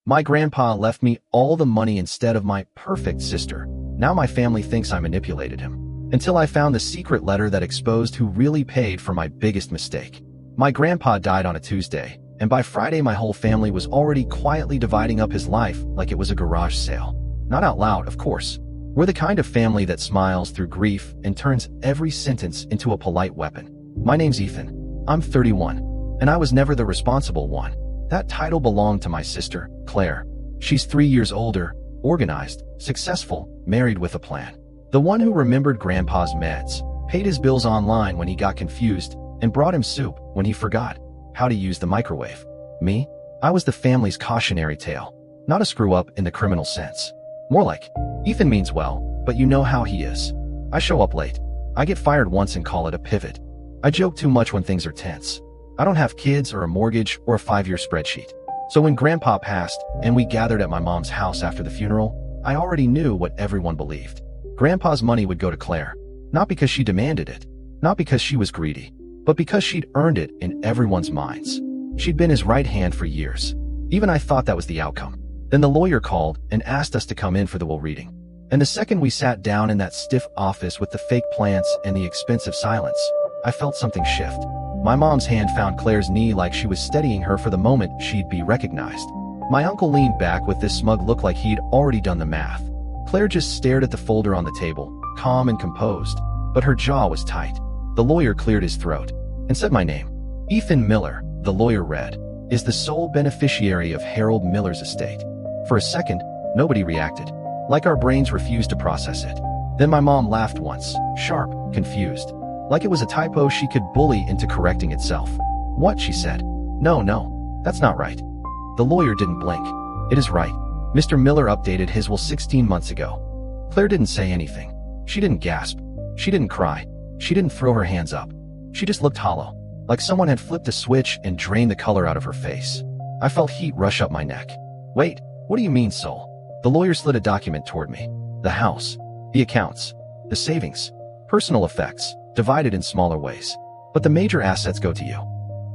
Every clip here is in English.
My grandpa left me all the money instead of my perfect sister. Now my family thinks I manipulated him. Until I found the secret letter that exposed who really paid for my biggest mistake. My grandpa died on a Tuesday, and by Friday my whole family was already quietly dividing up his life like it was a garage sale. Not out loud, of course. We're the kind of family that smiles through grief and turns every sentence into a polite weapon. My name's Ethan. I'm 31, and I was never the responsible one. That title belonged to my sister, Claire. She's 3 years older, organized, successful, married with a plan. The one who remembered Grandpa's meds, paid his bills online when he got confused, and brought him soup when he forgot how to use the microwave. Me? I was the family's cautionary tale, not a screw-up in the criminal sense. More like, Ethan means well, but you know how he is. I show up late. I get fired once and call it a pivot. I joke too much when things are tense. I don't have kids or a mortgage or a 5-year spreadsheet. So when Grandpa passed and we gathered at my mom's house after the funeral, I already knew what everyone believed. Grandpa's money would go to Claire, not because she demanded it, not because she was greedy, but because she'd earned it in everyone's minds. She'd been his right hand for years. Even I thought that was the outcome. Then the lawyer called and asked us to come in for the will reading. And the second we sat down in that stiff office with the fake plants and the expensive silence, I felt something shift. My mom's hand found Claire's knee like she was steadying her for the moment she'd be recognized. My uncle leaned back with this smug look like he'd already done the math. Claire just stared at the folder on the table, calm and composed, but her jaw was tight. The lawyer cleared his throat and said my name. Ethan Miller, the lawyer read, is the sole beneficiary of Harold Miller's estate. For a second, nobody reacted, like our brains refused to process it. Then my mom laughed once, sharp, confused, like it was a typo she could bully into correcting itself. What, she said. No, that's not right. The lawyer didn't blink. It is right. Mr. Miller updated his will 16 months ago. Claire didn't say anything. She didn't gasp. She didn't cry. She didn't throw her hands up. She just looked hollow, like someone had flipped a switch and drained the color out of her face. I felt heat rush up my neck. Wait, what do you mean, soul? The lawyer slid a document toward me. The house, the accounts, the savings, personal effects, divided in smaller ways. But the major assets go to you.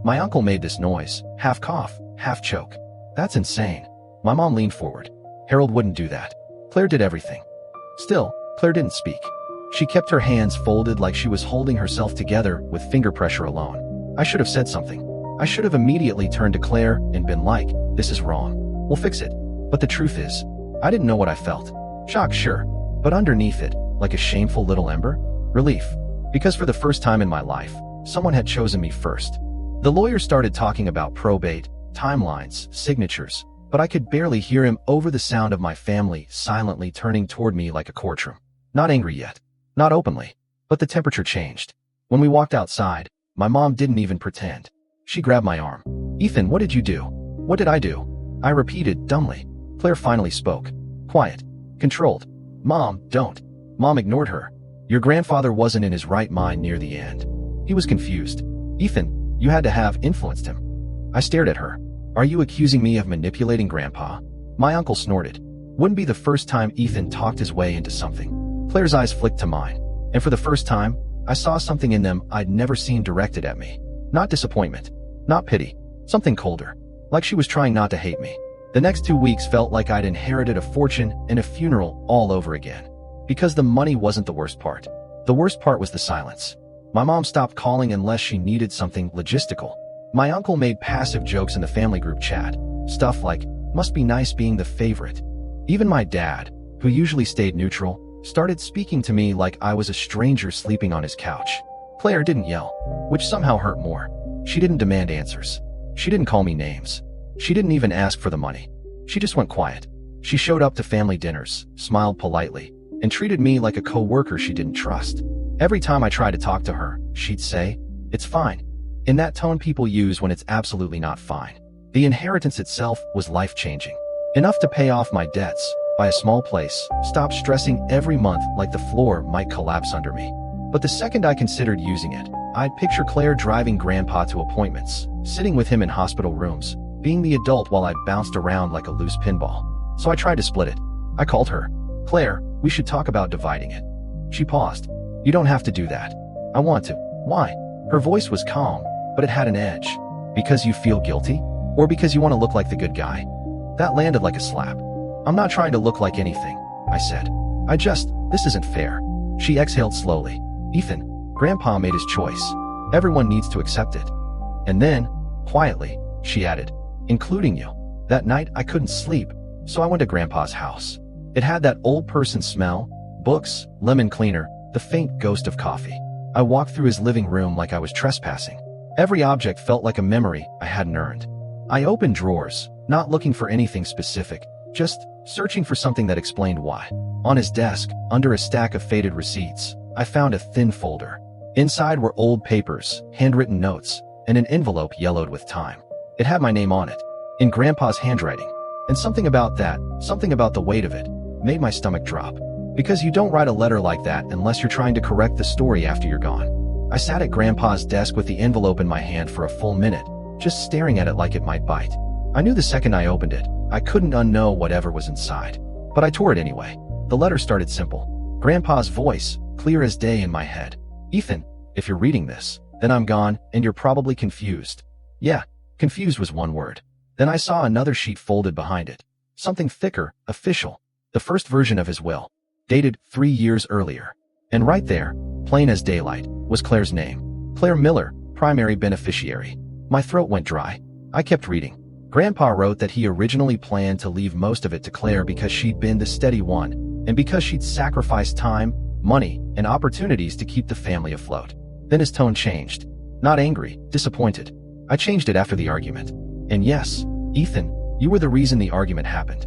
My uncle made this noise, half cough, half choke. That's insane. My mom leaned forward. Harold wouldn't do that. Claire did everything. Still, Claire didn't speak. She kept her hands folded like she was holding herself together with finger pressure alone. I should have said something. I should have immediately turned to Claire and been like, this is wrong. We'll fix it. But the truth is, I didn't know what I felt. Shock, sure. But underneath it, like a shameful little ember, relief. Because for the first time in my life, someone had chosen me first. The lawyer started talking about probate, timelines, signatures, but I could barely hear him over the sound of my family silently turning toward me like a courtroom. Not angry yet. Not openly. But the temperature changed. When we walked outside, my mom didn't even pretend. She grabbed my arm. Ethan, what did you do? What did I do? I repeated, dumbly. Claire finally spoke. Quiet. Controlled. Mom, don't. Mom ignored her. Your grandfather wasn't in his right mind near the end. He was confused. Ethan, you had to have influenced him. I stared at her. Are you accusing me of manipulating Grandpa? My uncle snorted. Wouldn't be the first time Ethan talked his way into something. Claire's eyes flicked to mine, and for the first time, I saw something in them I'd never seen directed at me. Not disappointment. Not pity. Something colder. Like she was trying not to hate me. The next 2 weeks felt like I'd inherited a fortune and a funeral all over again. Because the money wasn't the worst part. The worst part was the silence. My mom stopped calling unless she needed something logistical. My uncle made passive jokes in the family group chat. Stuff like, must be nice being the favorite. Even my dad, who usually stayed neutral, started speaking to me like I was a stranger sleeping on his couch. Claire didn't yell, which somehow hurt more. She didn't demand answers. She didn't call me names. She didn't even ask for the money. She just went quiet. She showed up to family dinners, smiled politely, and treated me like a co-worker she didn't trust. Every time I tried to talk to her, she'd say, it's fine. In that tone people use when it's absolutely not fine. The inheritance itself was life-changing. Enough to pay off my debts, buy a small place, stop stressing every month like the floor might collapse under me. But the second I considered using it, I'd picture Claire driving Grandpa to appointments, sitting with him in hospital rooms, being the adult while I bounced around like a loose pinball. So I tried to split it. I called her. Claire, we should talk about dividing it. She paused. You don't have to do that. I want to. Why? Her voice was calm, but it had an edge. Because you feel guilty? Or because you want to look like the good guy? That landed like a slap. I'm not trying to look like anything, I said. This isn't fair. She exhaled slowly. Ethan, Grandpa made his choice. Everyone needs to accept it. And then, quietly, she added, including you. That night I couldn't sleep, so I went to Grandpa's house. It had that old person smell, books, lemon cleaner, the faint ghost of coffee. I walked through his living room like I was trespassing. Every object felt like a memory I hadn't earned. I opened drawers, not looking for anything specific, just searching for something that explained why. On his desk, under a stack of faded receipts, I found a thin folder. Inside were old papers, handwritten notes, and an envelope yellowed with time. It had my name on it, in Grandpa's handwriting. And something about the weight of it, made my stomach drop. Because you don't write a letter like that unless you're trying to correct the story after you're gone. I sat at Grandpa's desk with the envelope in my hand for a full minute, just staring at it like it might bite. I knew the second I opened it, I couldn't unknow whatever was inside. But I tore it anyway. The letter started simple. Grandpa's voice, clear as day in my head. Ethan, if you're reading this, then I'm gone, and you're probably confused. Yeah, confused was one word. Then I saw another sheet folded behind it. Something thicker, official. The first version of his will, dated 3 years earlier. And right there, plain as daylight, was Claire's name. Claire Miller, primary beneficiary. My throat went dry. I kept reading. Grandpa wrote that he originally planned to leave most of it to Claire because she'd been the steady one, and because she'd sacrificed time, money, and opportunities to keep the family afloat. Then his tone changed. Not angry, disappointed. I changed it after the argument. And yes, Ethan, you were the reason the argument happened.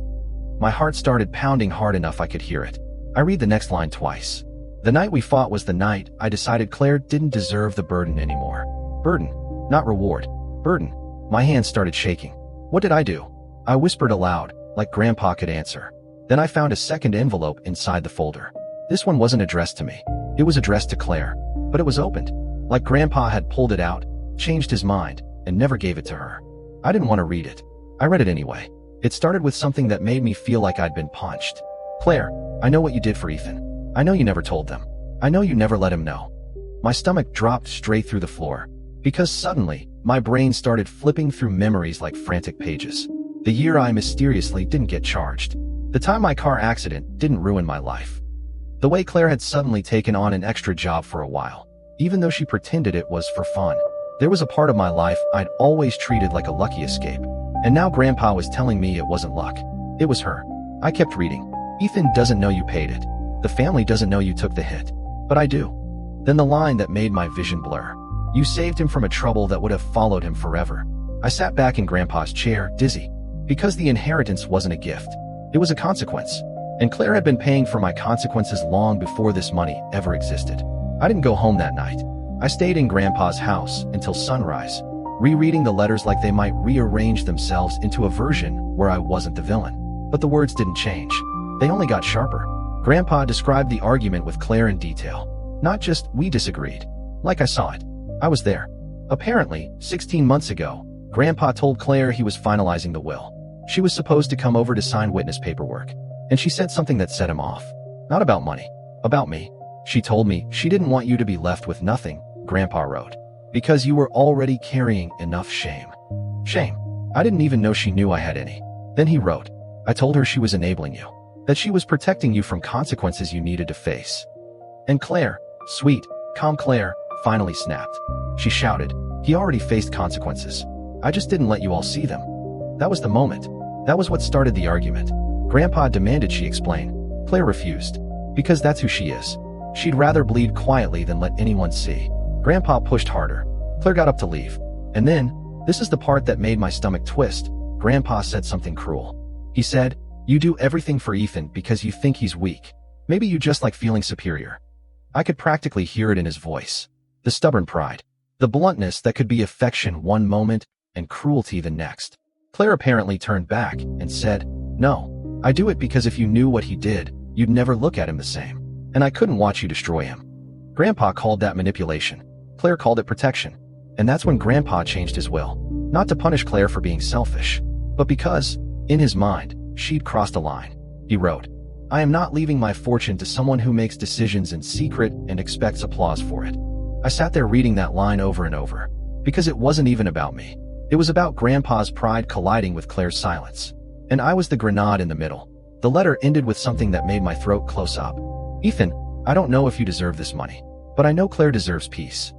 My heart started pounding hard enough I could hear it. I read the next line twice. The night we fought was the night I decided Claire didn't deserve the burden anymore. Burden, not reward. Burden. My hands started shaking. What did I do? I whispered aloud, like Grandpa could answer. Then I found a second envelope inside the folder. This one wasn't addressed to me. It was addressed to Claire, but it was opened. Like Grandpa had pulled it out, changed his mind, and never gave it to her. I didn't want to read it. I read it anyway. It started with something that made me feel like I'd been punched. Claire, I know what you did for Ethan. I know you never told them. I know you never let him know. My stomach dropped straight through the floor. Because suddenly, my brain started flipping through memories like frantic pages. The year I mysteriously didn't get charged. The time my car accident didn't ruin my life. The way Claire had suddenly taken on an extra job for a while, even though she pretended it was for fun. There was a part of my life I'd always treated like a lucky escape. And now Grandpa was telling me it wasn't luck. It was her. I kept reading. Ethan doesn't know you paid it. The family doesn't know you took the hit. But I do. Then the line that made my vision blur. You saved him from a trouble that would have followed him forever. I sat back in Grandpa's chair, dizzy. Because the inheritance wasn't a gift. It was a consequence. And Claire had been paying for my consequences long before this money ever existed. I didn't go home that night. I stayed in Grandpa's house until sunrise, rereading the letters like they might rearrange themselves into a version where I wasn't the villain. But the words didn't change. They only got sharper. Grandpa described the argument with Claire in detail. Not just, we disagreed. Like I saw it. I was there. Apparently, 16 months ago, Grandpa told Claire he was finalizing the will. She was supposed to come over to sign witness paperwork. And she said something that set him off. Not about money. About me. She told me she didn't want you to be left with nothing, Grandpa wrote. Because you were already carrying enough shame. Shame. I didn't even know she knew I had any. Then he wrote, I told her she was enabling you. That she was protecting you from consequences you needed to face. And Claire, sweet, calm Claire, finally snapped. She shouted, he already faced consequences. I just didn't let you all see them. That was the moment. That was what started the argument. Grandpa demanded she explain. Claire refused. Because that's who she is. She'd rather bleed quietly than let anyone see. Grandpa pushed harder. Claire got up to leave. And then, this is the part that made my stomach twist, Grandpa said something cruel. He said, you do everything for Ethan because you think he's weak. Maybe you just like feeling superior. I could practically hear it in his voice. The stubborn pride. The bluntness that could be affection one moment and cruelty the next. Claire apparently turned back and said, no, I do it because if you knew what he did, you'd never look at him the same. And I couldn't watch you destroy him. Grandpa called that manipulation. Claire called it protection. And that's when Grandpa changed his will. Not to punish Claire for being selfish, but because, in his mind, she'd crossed a line. He wrote, I am not leaving my fortune to someone who makes decisions in secret and expects applause for it. I sat there reading that line over and over. Because it wasn't even about me. It was about Grandpa's pride colliding with Claire's silence. and I was the grenade in the middle. The letter ended with something that made my throat close up. Ethan, I don't know if you deserve this money, but I know Claire deserves peace.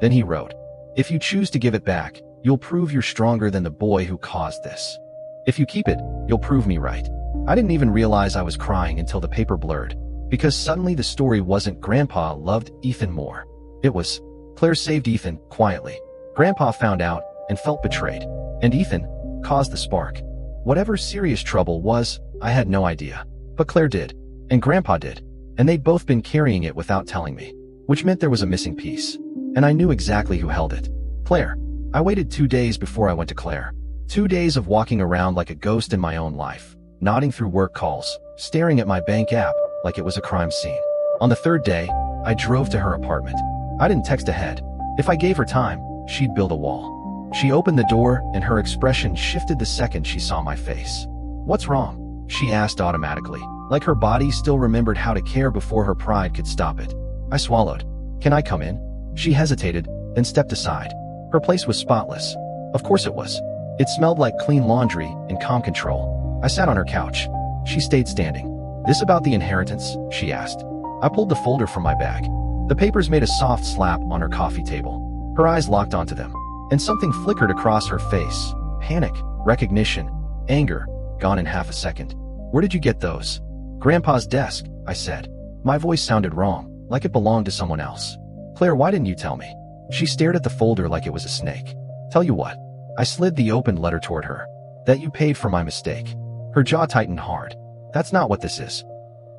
Then he wrote, if you choose to give it back, you'll prove you're stronger than the boy who caused this. If you keep it, you'll prove me right. I didn't even realize I was crying until the paper blurred, because suddenly the story wasn't Grandpa loved Ethan more. It was, Claire saved Ethan, quietly. Grandpa found out, and felt betrayed. And Ethan caused the spark. Whatever serious trouble was, I had no idea. But Claire did. And Grandpa did. And they'd both been carrying it without telling me. Which meant there was a missing piece. And I knew exactly who held it. Claire. I waited 2 days before I went to Claire. 2 days of walking around like a ghost in my own life. Nodding through work calls. Staring at my bank app like it was a crime scene. On the 3rd day, I drove to her apartment. I didn't text ahead. If I gave her time, she'd build a wall. She opened the door, and her expression shifted the second she saw my face. What's wrong? She asked automatically, like her body still remembered how to care before her pride could stop it. I swallowed. Can I come in? She hesitated, then stepped aside. Her place was spotless. Of course it was. It smelled like clean laundry and calm control. I sat on her couch. She stayed standing. This about the inheritance? She asked. I pulled the folder from my bag. The papers made a soft slap on her coffee table. Her eyes locked onto them. And something flickered across her face. Panic, recognition, anger, gone in half a second. Where did you get those? Grandpa's desk, I said. My voice sounded wrong, like it belonged to someone else. Claire, why didn't you tell me? She stared at the folder like it was a snake. Tell you what. I slid the opened letter toward her. That you paid for my mistake. Her jaw tightened hard. That's not what this is.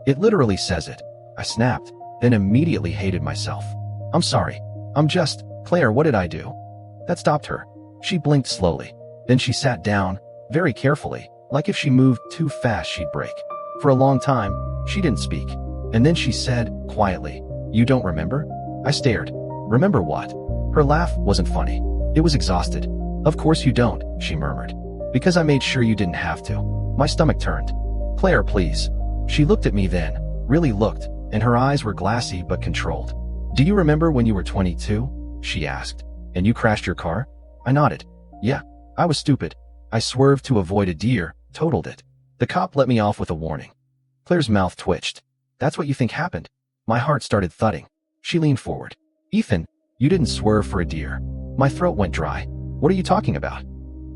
It literally says it. I snapped, then immediately hated myself. I'm sorry. Claire, what did I do? That stopped her. She blinked slowly. Then she sat down, very carefully, like if she moved too fast she'd break. For a long time, she didn't speak. And then she said, quietly, you don't remember? I stared. Remember what? Her laugh wasn't funny. It was exhausted. Of course you don't, she murmured. Because I made sure you didn't have to. My stomach turned. Claire, please. She looked at me then, really looked, and her eyes were glassy but controlled. Do you remember when you were 22? She asked. And you crashed your car? I nodded. Yeah, I was stupid. I swerved to avoid a deer, totaled it. The cop let me off with a warning. Claire's mouth twitched. That's what you think happened? My heart started thudding. She leaned forward. Ethan, you didn't swerve for a deer. My throat went dry. What are you talking about?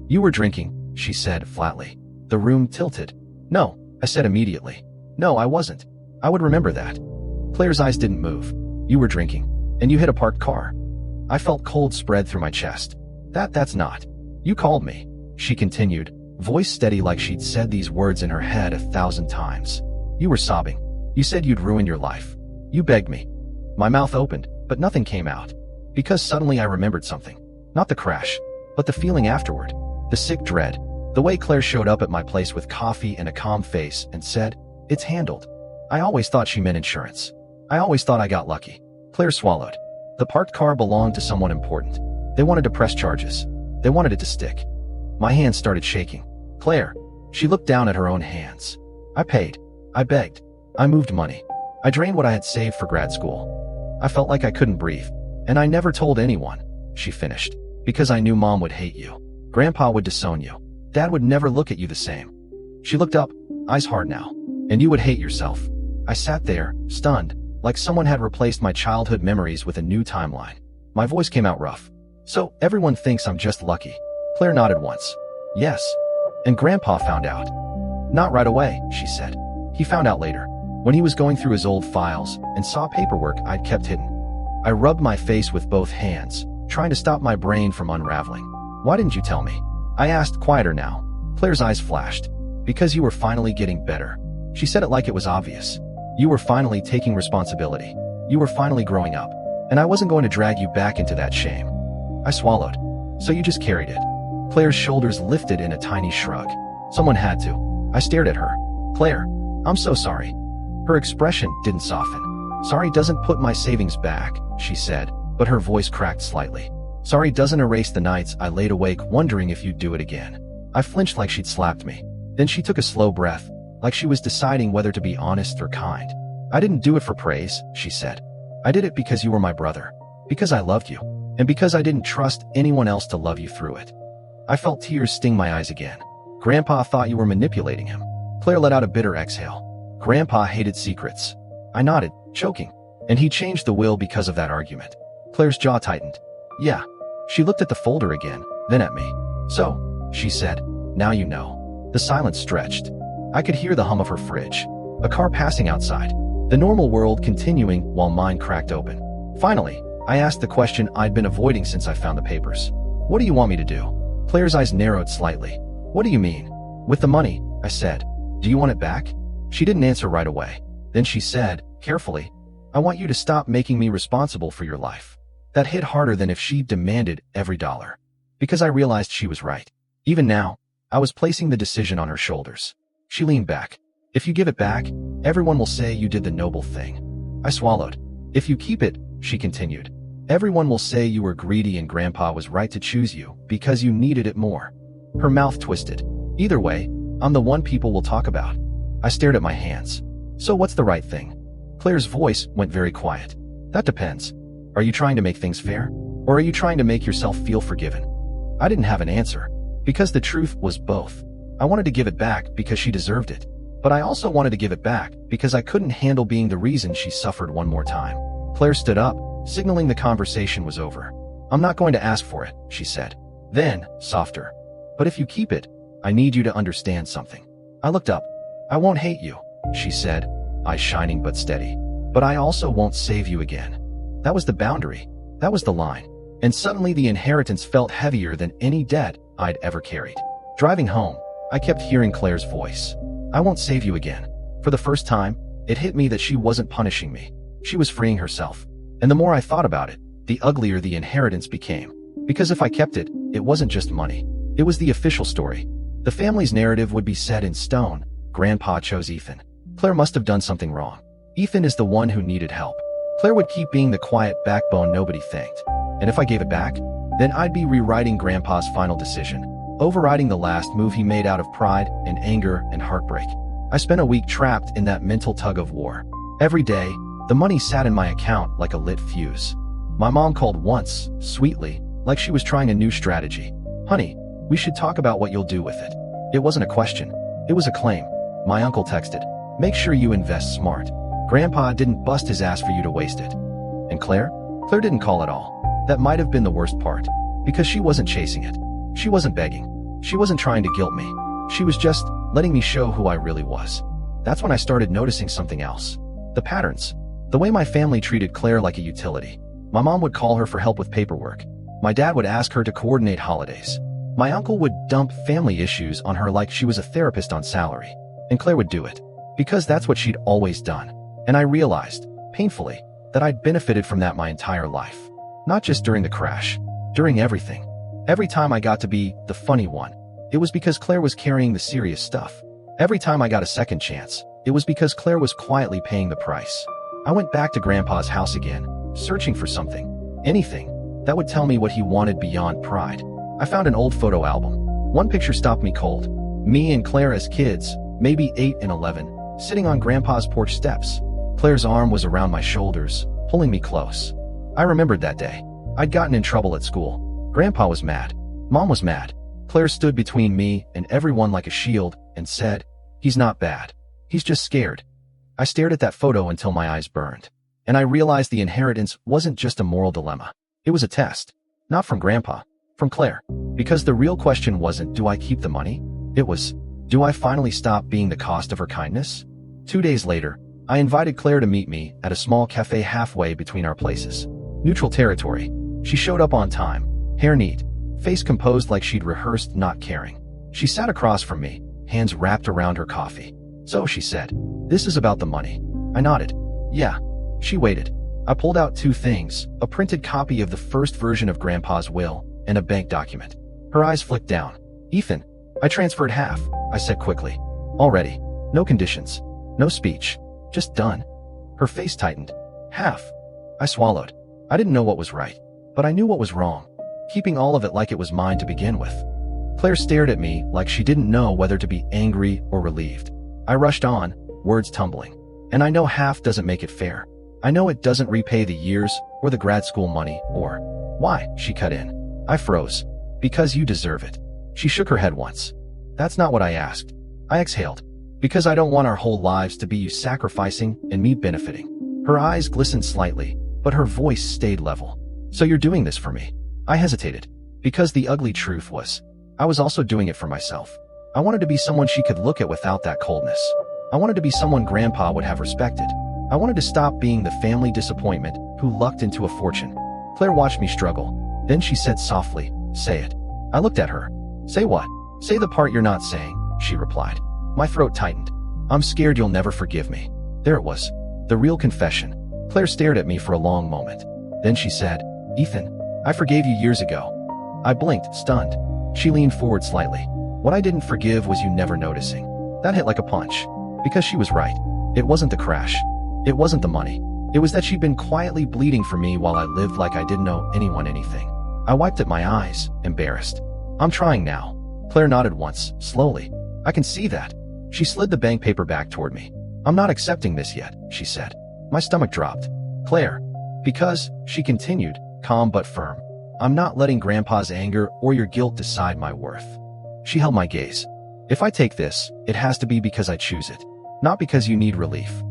You were drinking, she said flatly. The room tilted. No, I said immediately. No, I wasn't. I would remember that. Claire's eyes didn't move. You were drinking. And you hit a parked car. I felt cold spread through my chest. That's not. You called me, she continued, voice steady like she'd said these words in her head 1,000 times. You were sobbing. You said you'd ruin your life. You begged me. My mouth opened, but nothing came out. Because suddenly I remembered something. Not the crash, but the feeling afterward. The sick dread. The way Claire showed up at my place with coffee and a calm face and said, it's handled. I always thought she meant insurance. I always thought I got lucky. Claire swallowed. The parked car belonged to someone important. They wanted to press charges. They wanted it to stick. My hands started shaking. Claire. She looked down at her own hands. I paid. I begged. I moved money. I drained what I had saved for grad school. I felt like I couldn't breathe. And I never told anyone, she finished. Because I knew Mom would hate you. Grandpa would disown you. Dad would never look at you the same. She looked up, eyes hard now. And you would hate yourself. I sat there, stunned, like someone had replaced my childhood memories with a new timeline. My voice came out rough. So, everyone thinks I'm just lucky. Claire nodded once. Yes. And Grandpa found out. Not right away, she said. He found out later, when he was going through his old files and saw paperwork I'd kept hidden. I rubbed my face with both hands, trying to stop my brain from unraveling. Why didn't you tell me? I asked, quieter now. Claire's eyes flashed. Because you were finally getting better. She said it like it was obvious. You were finally taking responsibility. You were finally growing up. And I wasn't going to drag you back into that shame. I swallowed. So you just carried it. Claire's shoulders lifted in a tiny shrug. Someone had to. I stared at her. Claire, I'm so sorry. Her expression didn't soften. Sorry doesn't put my savings back, she said, but her voice cracked slightly. Sorry doesn't erase the nights I laid awake wondering if you'd do it again. I flinched like she'd slapped me. Then she took a slow breath, like she was deciding whether to be honest or kind. I didn't do it for praise, she said. I did it because you were my brother. Because I loved you. And because I didn't trust anyone else to love you through it. I felt tears sting my eyes again. Grandpa thought you were manipulating him. Claire let out a bitter exhale. Grandpa hated secrets. I nodded, choking. And he changed the will because of that argument. Claire's jaw tightened. Yeah. She looked at the folder again, then at me. So, she said, now you know. The silence stretched. I could hear the hum of her fridge. A car passing outside. The normal world continuing while mine cracked open. Finally, I asked the question I'd been avoiding since I found the papers. What do you want me to do? Claire's eyes narrowed slightly. What do you mean? With the money, I said. Do you want it back? She didn't answer right away. Then she said, carefully, I want you to stop making me responsible for your life. That hit harder than if she demanded every dollar. Because I realized she was right. Even now, I was placing the decision on her shoulders. She leaned back. If you give it back, everyone will say you did the noble thing. I swallowed. If you keep it, she continued, everyone will say you were greedy and Grandpa was right to choose you because you needed it more. Her mouth twisted. Either way, I'm the one people will talk about. I stared at my hands. So what's the right thing? Claire's voice went very quiet. That depends. Are you trying to make things fair? Or are you trying to make yourself feel forgiven? I didn't have an answer. Because the truth was both. I wanted to give it back because she deserved it. But I also wanted to give it back because I couldn't handle being the reason she suffered one more time. Claire stood up, signaling the conversation was over. I'm not going to ask for it, she said. Then, softer. But if you keep it, I need you to understand something. I looked up. I won't hate you, she said, eyes shining but steady. But I also won't save you again. That was the boundary. That was the line. And suddenly the inheritance felt heavier than any debt I'd ever carried. Driving home, I kept hearing Claire's voice. I won't save you again. For the first time, it hit me that she wasn't punishing me. She was freeing herself. And the more I thought about it, the uglier the inheritance became. Because if I kept it, it wasn't just money. It was the official story. The family's narrative would be set in stone. Grandpa chose Ethan. Claire must have done something wrong. Ethan is the one who needed help. Claire would keep being the quiet backbone nobody thanked. And if I gave it back, then I'd be rewriting Grandpa's final decision, overriding the last move he made out of pride and anger and heartbreak. I spent a week trapped in that mental tug-of-war. Every day, the money sat in my account like a lit fuse. My mom called once, sweetly, like she was trying a new strategy. Honey, we should talk about what you'll do with it. It wasn't a question. It was a claim. My uncle texted, make sure you invest smart. Grandpa didn't bust his ass for you to waste it. And Claire? Claire didn't call at all. That might have been the worst part. Because she wasn't chasing it. She wasn't begging. She wasn't trying to guilt me. She was just letting me show who I really was. That's when I started noticing something else. The patterns. The way my family treated Claire like a utility. My mom would call her for help with paperwork. My dad would ask her to coordinate holidays. My uncle would dump family issues on her like she was a therapist on salary. And Claire would do it. Because that's what she'd always done. And I realized, painfully, that I'd benefited from that my entire life. Not just during the crash. During everything. Every time I got to be the funny one, it was because Claire was carrying the serious stuff. Every time I got a second chance, it was because Claire was quietly paying the price. I went back to Grandpa's house again, searching for something, anything, that would tell me what he wanted beyond pride. I found an old photo album. One picture stopped me cold. Me and Claire as kids, maybe 8 and 11, sitting on Grandpa's porch steps. Claire's arm was around my shoulders, pulling me close. I remembered that day. I'd gotten in trouble at school. Grandpa was mad. Mom was mad. Claire stood between me and everyone like a shield and said, he's not bad. He's just scared. I stared at that photo until my eyes burned. And I realized the inheritance wasn't just a moral dilemma. It was a test. Not from Grandpa. From Claire. Because the real question wasn't, do I keep the money? It was, do I finally stop being the cost of her kindness? 2 days later, I invited Claire to meet me at a small cafe halfway between our places. Neutral territory. She showed up on time, hair neat, face composed like she'd rehearsed not caring. She sat across from me, hands wrapped around her coffee. So, she said, this is about the money. I nodded. Yeah. She waited. I pulled out 2 things, a printed copy of the first version of Grandpa's will, and a bank document. Her eyes flicked down. Ethan, I transferred half, I said quickly. Already. No conditions. No speech. Just done. Her face tightened. Half. I swallowed. I didn't know what was right, but I knew what was wrong. Keeping all of it like it was mine to begin with. Claire stared at me like she didn't know whether to be angry or relieved. I rushed on, words tumbling. And I know half doesn't make it fair. I know it doesn't repay the years or the grad school money or... Why? She cut in. I froze. Because you deserve it. She shook her head once. That's not what I asked. I exhaled. Because I don't want our whole lives to be you sacrificing and me benefiting. Her eyes glistened slightly, but her voice stayed level. So you're doing this for me? I hesitated. Because the ugly truth was, I was also doing it for myself. I wanted to be someone she could look at without that coldness. I wanted to be someone Grandpa would have respected. I wanted to stop being the family disappointment who lucked into a fortune. Claire watched me struggle. Then she said softly, "Say it." I looked at her. "Say what?" "Say the part you're not saying," she replied. My throat tightened. "I'm scared you'll never forgive me." There it was. The real confession. Claire stared at me for a long moment. Then she said, "Ethan, I forgave you years ago." I blinked, stunned. She leaned forward slightly. "What I didn't forgive was you never noticing." That hit like a punch. Because she was right. It wasn't the crash. It wasn't the money. It was that she'd been quietly bleeding for me while I lived like I didn't owe anyone anything. I wiped at my eyes, embarrassed. "I'm trying now." Claire nodded once, slowly. "I can see that." She slid the bank paper back toward me. "I'm not accepting this yet," she said. My stomach dropped. "Claire." "Because," she continued, calm but firm, "I'm not letting Grandpa's anger or your guilt decide my worth." She held my gaze. "If I take this, it has to be because I choose it. Not because you need relief."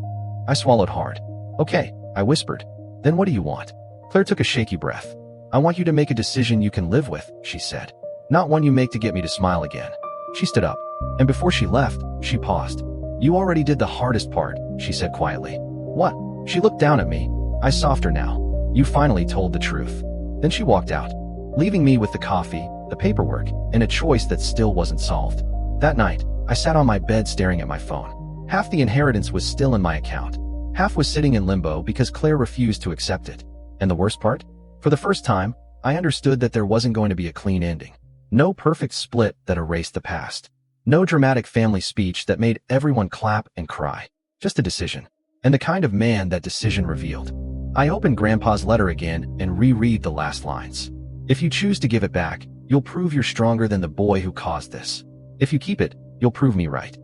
I swallowed hard. "Okay," I whispered. "Then what do you want?" Claire took a shaky breath. "I want you to make a decision you can live with," she said. "Not one you make to get me to smile again." She stood up. And before she left, she paused. "You already did the hardest part," she said quietly. "What?" She looked down at me. I softer now. "You finally told the truth." Then she walked out, leaving me with the coffee, the paperwork, and a choice that still wasn't solved. That night, I sat on my bed staring at my phone. Half the inheritance was still in my account. Half was sitting in limbo because Claire refused to accept it. And the worst part? For the first time, I understood that there wasn't going to be a clean ending. No perfect split that erased the past. No dramatic family speech that made everyone clap and cry. Just a decision. And the kind of man that decision revealed. I opened Grandpa's letter again and reread the last lines. "If you choose to give it back, you'll prove you're stronger than the boy who caused this. If you keep it, you'll prove me right."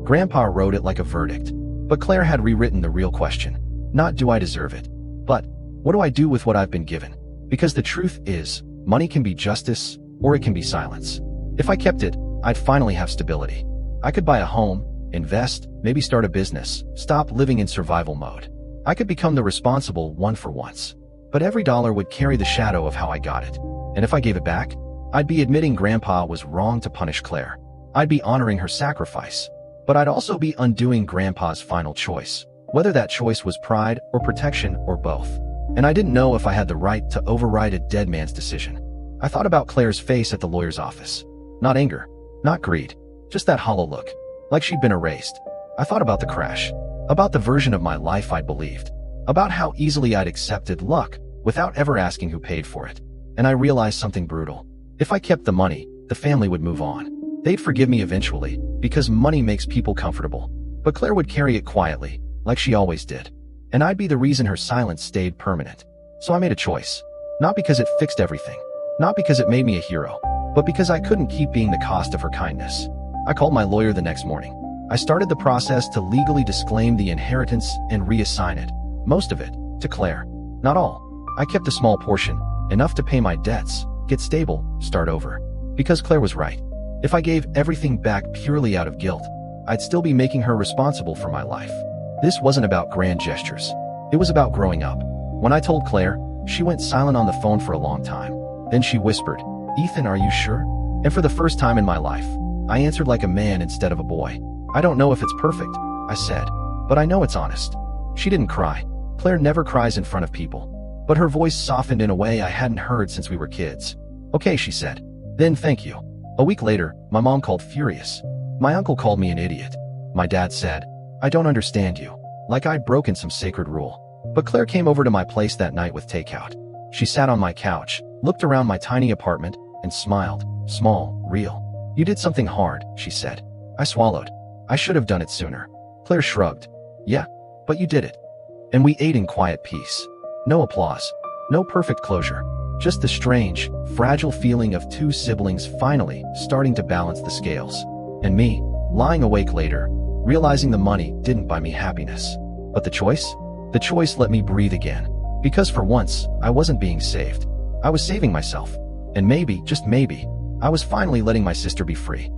Grandpa wrote it like a verdict. But Claire had rewritten the real question. Not do I deserve it, but what do I do with what I've been given? Because the truth is, money can be justice, or it can be silence. If I kept it, I'd finally have stability. I could buy a home, invest, maybe start a business, stop living in survival mode. I could become the responsible one for once. But every dollar would carry the shadow of how I got it. And if I gave it back, I'd be admitting Grandpa was wrong to punish Claire. I'd be honoring her sacrifice. But I'd also be undoing Grandpa's final choice, whether that choice was pride or protection or both. And I didn't know if I had the right to override a dead man's decision. I thought about Claire's face at the lawyer's office. Not anger, not greed, just that hollow look, like she'd been erased. I thought about the crash, about the version of my life I'd believed, about how easily I'd accepted luck without ever asking who paid for it. And I realized something brutal. If I kept the money, the family would move on. They'd forgive me eventually, because money makes people comfortable. But Claire would carry it quietly, like she always did. And I'd be the reason her silence stayed permanent. So I made a choice. Not because it fixed everything. Not because it made me a hero. But because I couldn't keep being the cost of her kindness. I called my lawyer the next morning. I started the process to legally disclaim the inheritance and reassign it. Most of it, to Claire. Not all. I kept a small portion, enough to pay my debts, get stable, start over. Because Claire was right. If I gave everything back purely out of guilt, I'd still be making her responsible for my life. This wasn't about grand gestures. It was about growing up. When I told Claire, she went silent on the phone for a long time. Then she whispered, "Ethan, are you sure?" And for the first time in my life, I answered like a man instead of a boy. "I don't know if it's perfect," I said, "but I know it's honest." She didn't cry. Claire never cries in front of people. But her voice softened in a way I hadn't heard since we were kids. "Okay," she said. "Then thank you." A week later, my mom called furious. My uncle called me an idiot. My dad said, "I don't understand you," like I'd broken some sacred rule. But Claire came over to my place that night with takeout. She sat on my couch, looked around my tiny apartment, and smiled. Small, real. "You did something hard," she said. I swallowed. "I should have done it sooner." Claire shrugged. "Yeah, but you did it." And we ate in quiet peace. No applause. No perfect closure. Just the strange, fragile feeling of two siblings finally starting to balance the scales. And me, lying awake later, realizing the money didn't buy me happiness. But the choice? The choice let me breathe again. Because for once, I wasn't being saved. I was saving myself. And maybe, just maybe, I was finally letting my sister be free.